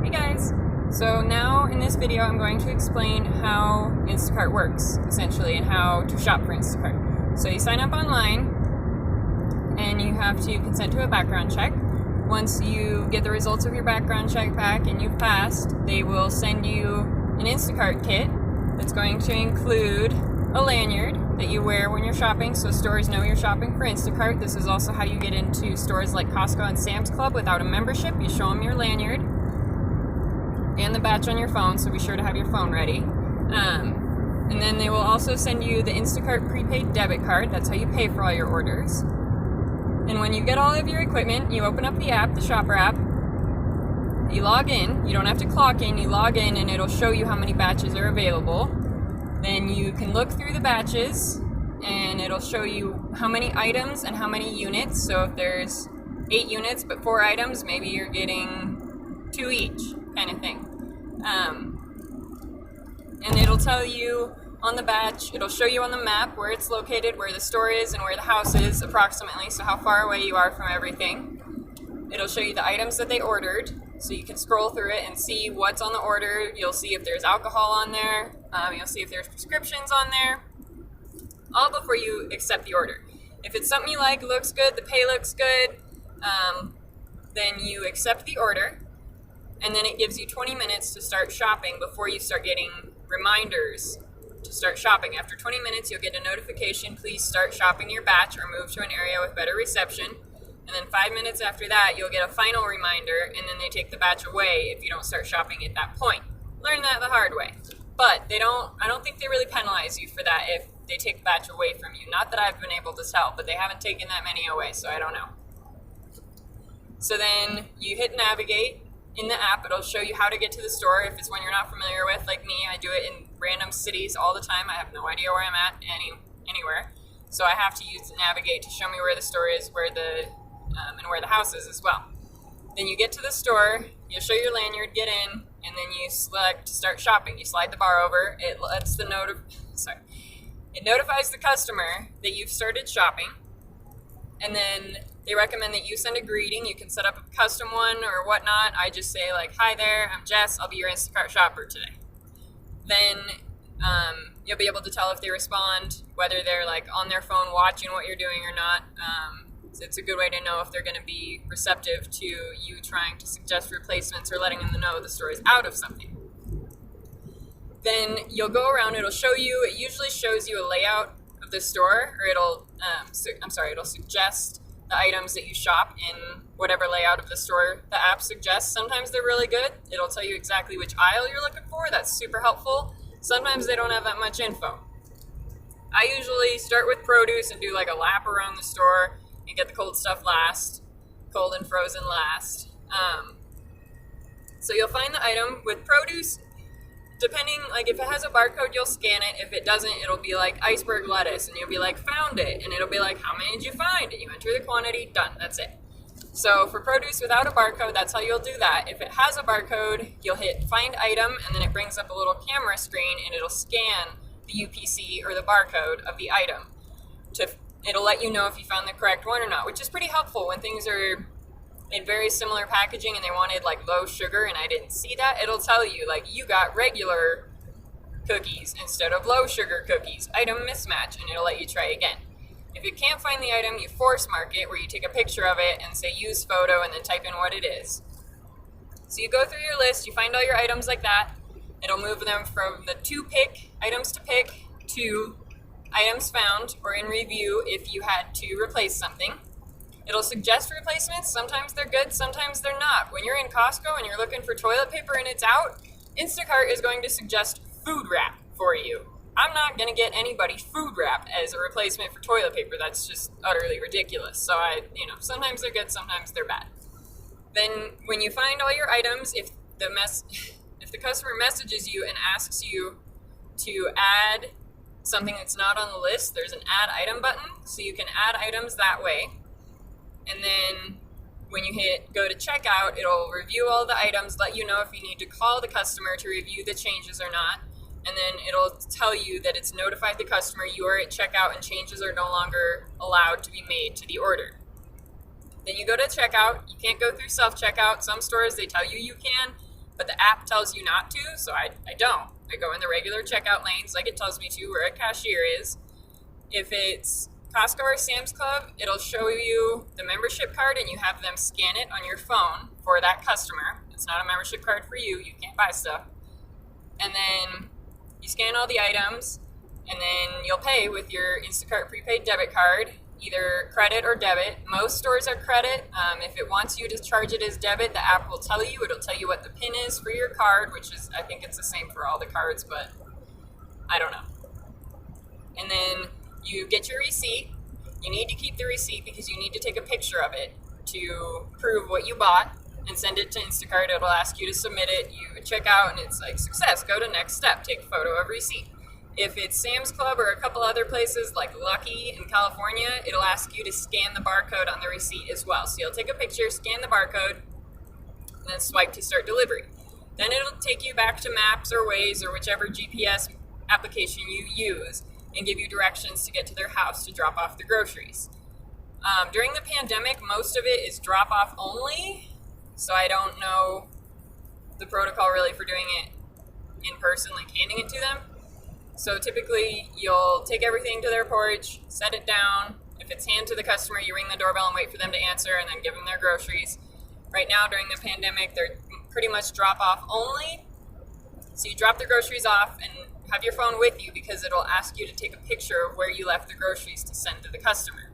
Hey guys! So now in this video I'm going to explain how Instacart works, essentially, and how to shop for Instacart. So you sign up online and you have to consent to a background check. Once you get the results of your background check back and you've passed, they will send you an Instacart kit that's going to include a lanyard that you wear when you're shopping, so stores know you're shopping for Instacart. This is also how you get into stores like Costco and Sam's Club without a membership. You show them your lanyard and the badge on your phone, so be sure to have your phone ready. And then they will also send you the Instacart prepaid debit card. That's how you pay for all your orders. And when you get all of your equipment, you open up the app, the shopper app, you log in. You don't have to clock in, you log in and it'll show you how many batches are available. Then you can look through the batches and it'll show you how many items and how many units. So if there's 8 units but 4 items, maybe you're getting 2 each, kind of thing. And it'll tell you on the batch, it'll show you on the map where it's located, where the store is, and where the house is approximately, so how far away you are from everything. It'll show you the items that they ordered, so you can scroll through it and see what's on the order. You'll see if there's alcohol on there. You'll see if there's prescriptions on there, all before you accept the order. If it's something you like, looks good, the pay looks good, then you accept the order, and then it gives you 20 minutes to start shopping before you start getting reminders to start shopping. After 20 minutes, you'll get a notification, please start shopping your batch or move to an area with better reception. And then 5 minutes after that, you'll get a final reminder, and then they take the batch away if you don't start shopping at that point. Learn that the hard way. But I don't think they really penalize you for that if they take the batch away from you. Not that I've been able to tell, but they haven't taken that many away, so I don't know. So then you hit navigate. In the app, it'll show you how to get to the store. If it's one you're not familiar with, like me, I do it in random cities all the time. I have no idea where I'm at anywhere. So I have to use navigate to show me where the store is, where the house is as well. Then you get to the store, you'll show your lanyard, get in, and then you select to start shopping. You slide the bar over. It notifies the customer that you've started shopping, and then they recommend that you send a greeting. You can set up a custom one or whatnot. I just say like, hi there, I'm Jess. I'll be your Instacart shopper today. Then you'll be able to tell if they respond, whether they're like on their phone watching what you're doing or not. So it's a good way to know if they're going to be receptive to you trying to suggest replacements or letting them know the store is out of something. Then you'll go around. It'll show you. It usually shows you a layout of the store, or it'll suggest the items that you shop in whatever layout of the store the app suggests. Sometimes they're really good. It'll tell you exactly which aisle you're looking for. That's super helpful. Sometimes they don't have that much info. I usually start with produce and do like a lap around the store and get the cold stuff last, cold and frozen last. So you'll find the item with produce. Depending, like if it has a barcode, you'll scan it. If it doesn't, it'll be like iceberg lettuce, and you'll be like, found it. And it'll be like, how many did you find? And you enter the quantity, done, that's it. So for produce without a barcode, that's how you'll do that. If it has a barcode, you'll hit find item, and then it brings up a little camera screen, and it'll scan the UPC or the barcode of the item. It'll let you know if you found the correct one or not, which is pretty helpful when things are in very similar packaging and they wanted like low sugar and I didn't see that. It'll tell you like you got regular cookies instead of low sugar cookies, item mismatch, and it'll let you try again. If you can't find the item, you force mark it, where you take a picture of it and say use photo and then type in what it is. So you go through your list, you find all your items like that. It'll move them from the items to pick to items found or in review if you had to replace something. It'll suggest replacements. Sometimes they're good, sometimes they're not. When you're in Costco and you're looking for toilet paper and it's out, Instacart is going to suggest food wrap for you. I'm not going to get anybody food wrap as a replacement for toilet paper. That's just utterly ridiculous. So sometimes they're good, sometimes they're bad. Then when you find all your items, if the customer messages you and asks you to add something that's not on the list, there's an add item button, so you can add items that way. And then when you hit go to checkout, it'll review all the items, let you know if you need to call the customer to review the changes or not. And then it'll tell you that it's notified the customer you are at checkout and changes are no longer allowed to be made to the order. Then you go to checkout. You can't go through self-checkout. Some stores, they tell you you can. but the app tells you not to, so I don't. I go in the regular checkout lanes like it tells me to, where a cashier is. If it's Costco or Sam's Club, it'll show you the membership card and you have them scan it on your phone for that customer. It's not a membership card for you. You can't buy stuff. And then you scan all the items, and then you'll pay with your Instacart prepaid debit card, either credit or debit. Most stores are credit. If it wants you to charge it as debit, the app will tell you. It'll tell you what the PIN is for your card, which is, I think it's the same for all the cards, but I don't know. And then you get your receipt. You need to keep the receipt because you need to take a picture of it to prove what you bought and send it to Instacart. It'll ask you to submit it. You check out and it's like, success, go to next step, take a photo of receipt. If it's Sam's Club or a couple other places like Lucky in California, it'll ask you to scan the barcode on the receipt as well. So you'll take a picture, scan the barcode, and then swipe to start delivery. Then it'll take you back to Maps or Waze or whichever GPS application you use and give you directions to get to their house to drop off the groceries. During the pandemic, most of it is drop off only, so I don't know the protocol really for doing it in person, like handing it to them. So typically you'll take everything to their porch, set it down. If it's hand to the customer, you ring the doorbell and wait for them to answer and then give them their groceries. Right now during the pandemic, they're pretty much drop off only. So you drop the groceries off and have your phone with you because it'll ask you to take a picture of where you left the groceries to send to the customer.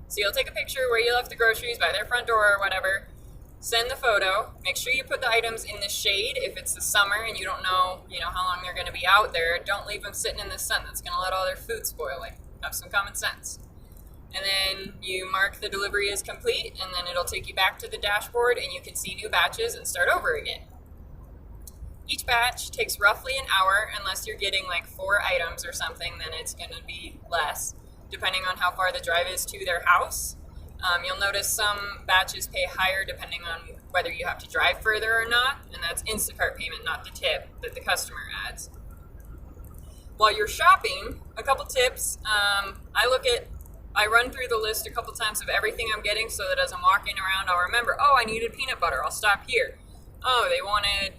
So you'll take a picture where you left the groceries by their front door or whatever, send the photo, make sure you put the items in the shade. If it's the summer and you don't know, how long they're going to be out there, don't leave them sitting in the sun. That's going to let all their food spoil. Like, have some common sense. And then you mark the delivery as complete, and then it'll take you back to the dashboard and you can see new batches and start over again. Each batch takes roughly an hour. Unless you're getting like 4 items or something, then it's going to be less, depending on how far the drive is to their house. You'll notice some batches pay higher depending on whether you have to drive further or not, and that's Instacart payment, not the tip that the customer adds. While you're shopping, a couple tips. I run through the list a couple times of everything I'm getting so that as I'm walking around, I'll remember, I needed peanut butter. I'll stop here. Oh, they wanted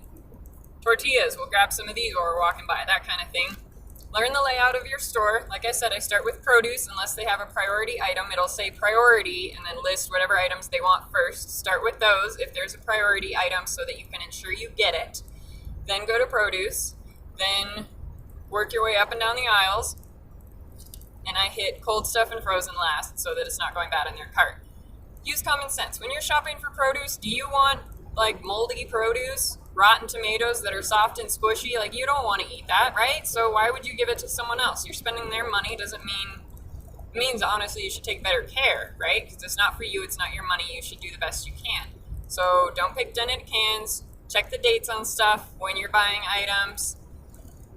tortillas. We'll grab some of these while we're walking by, that kind of thing. Learn the layout of your store. Like I said, I start with produce. Unless they have a priority item, it'll say priority and then list whatever items they want first. Start with those if there's a priority item so that you can ensure you get it. Then go to produce. Then work your way up and down the aisles. And I hit cold stuff and frozen last so that it's not going bad in their cart. Use common sense. When you're shopping for produce, do you want like moldy produce, rotten tomatoes that are soft and squishy? Like, you don't want to eat that, right? So why would you give it to someone else? You're spending their money. It means honestly you should take better care, right? Because it's not for you, it's not your money. You should do the best you can. So don't pick dented cans. Check the dates on stuff when you're buying items,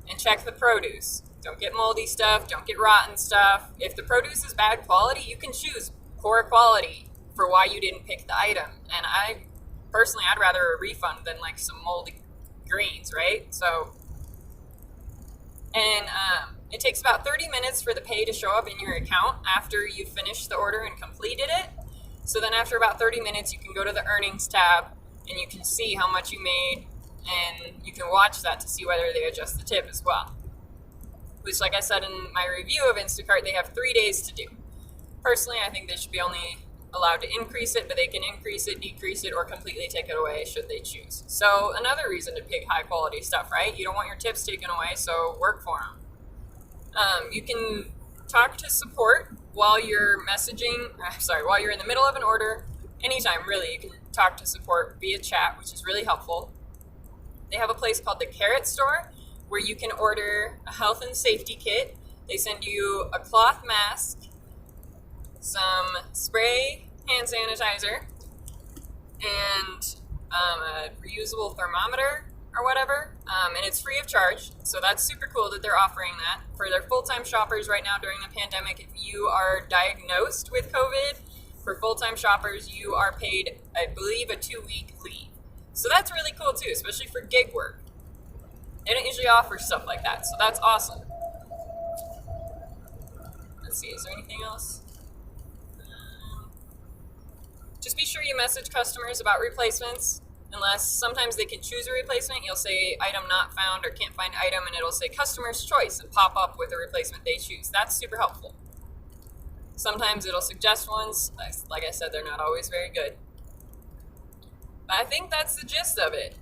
and check the produce. Don't get moldy stuff, don't get rotten stuff. If the produce is bad quality, you can choose poor quality for why you didn't pick the item. And I'd rather a refund than like some moldy greens, right? So, and it takes about 30 minutes for the pay to show up in your account after you finish the order and completed it. So then after about 30 minutes, you can go to the earnings tab and you can see how much you made, and you can watch that to see whether they adjust the tip as well. Which, like I said in my review of Instacart, they have 3 days to do. Personally, I think they should be only allowed to increase it, but they can increase it, decrease it, or completely take it away should they choose. So another reason to pick high quality stuff, right? You don't want your tips taken away, so work for them. You can talk to support while you're while you're in the middle of an order. Anytime, really, you can talk to support via chat, which is really helpful. They have a place called the Carrot Store, where you can order a health and safety kit. They send you a cloth mask, some spray hand sanitizer, and a reusable thermometer or whatever, and it's free of charge. So that's super cool that they're offering that. For their full-time shoppers right now during the pandemic, if you are diagnosed with COVID, for full-time shoppers, you are paid, I believe, a 2-week leave. So that's really cool too, especially for gig work. They don't usually offer stuff like that, so that's awesome. Let's see, is there anything else? Just be sure you message customers about replacements. unless sometimes they can choose a replacement. You'll say item not found or can't find item, and it'll say customer's choice and pop up with a replacement they choose. That's super helpful. Sometimes it'll suggest ones. Like I said, they're not always very good. But I think that's the gist of it.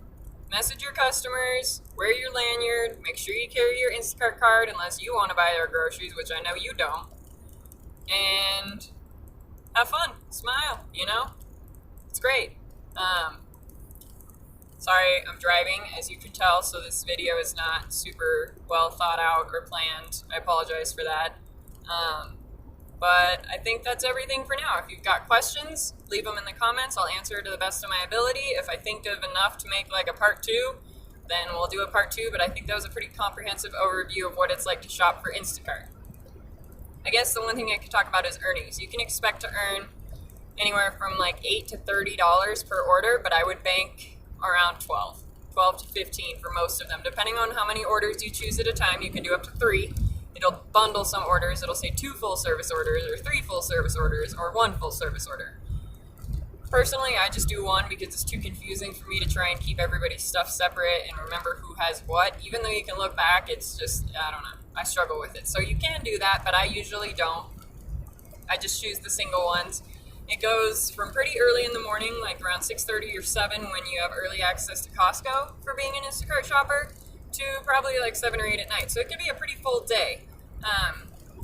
Message your customers, wear your lanyard, make sure you carry your Instacart card unless you want to buy their groceries, which I know you don't. And have fun, smile, it's great. Sorry, I'm driving, as you can tell, so this video is not super well thought out or planned. I apologize for that. But I think that's everything for now. If you've got questions, leave them in the comments. I'll answer to the best of my ability. If I think of enough to make like a part 2, then we'll do a part 2. But I think that was a pretty comprehensive overview of what it's like to shop for Instacart. I guess the one thing I could talk about is earnings. You can expect to earn anywhere from like $8 to $30 per order, but I would bank around 12 to 15 for most of them. Depending on how many orders you choose at a time, you can do up to 3. It'll bundle some orders. It'll say 2 full service orders or 3 full service orders or 1 full service order. Personally, I just do 1 because it's too confusing for me to try and keep everybody's stuff separate and remember who has what. Even though you can look back, it's just, I don't know. I struggle with it. So you can do that, but I usually don't. I just choose the single ones. It goes from pretty early in the morning, like around 6:30 or 7 when you have early access to Costco for being an Instacart shopper, to probably like 7 or 8 at night. So it can be a pretty full day.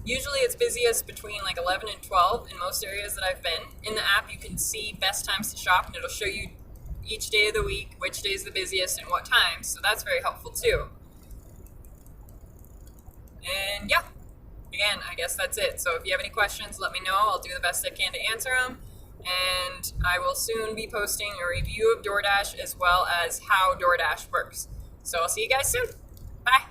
Usually it's busiest between like 11 and 12 in most areas that I've been. In the app, you can see best times to shop, and it'll show you each day of the week, which day is the busiest and what times. So that's very helpful too. And yeah, again, I guess that's it. So if you have any questions, let me know. I'll do the best I can to answer them. And I will soon be posting a review of DoorDash as well as how DoorDash works. So I'll see you guys soon. Bye.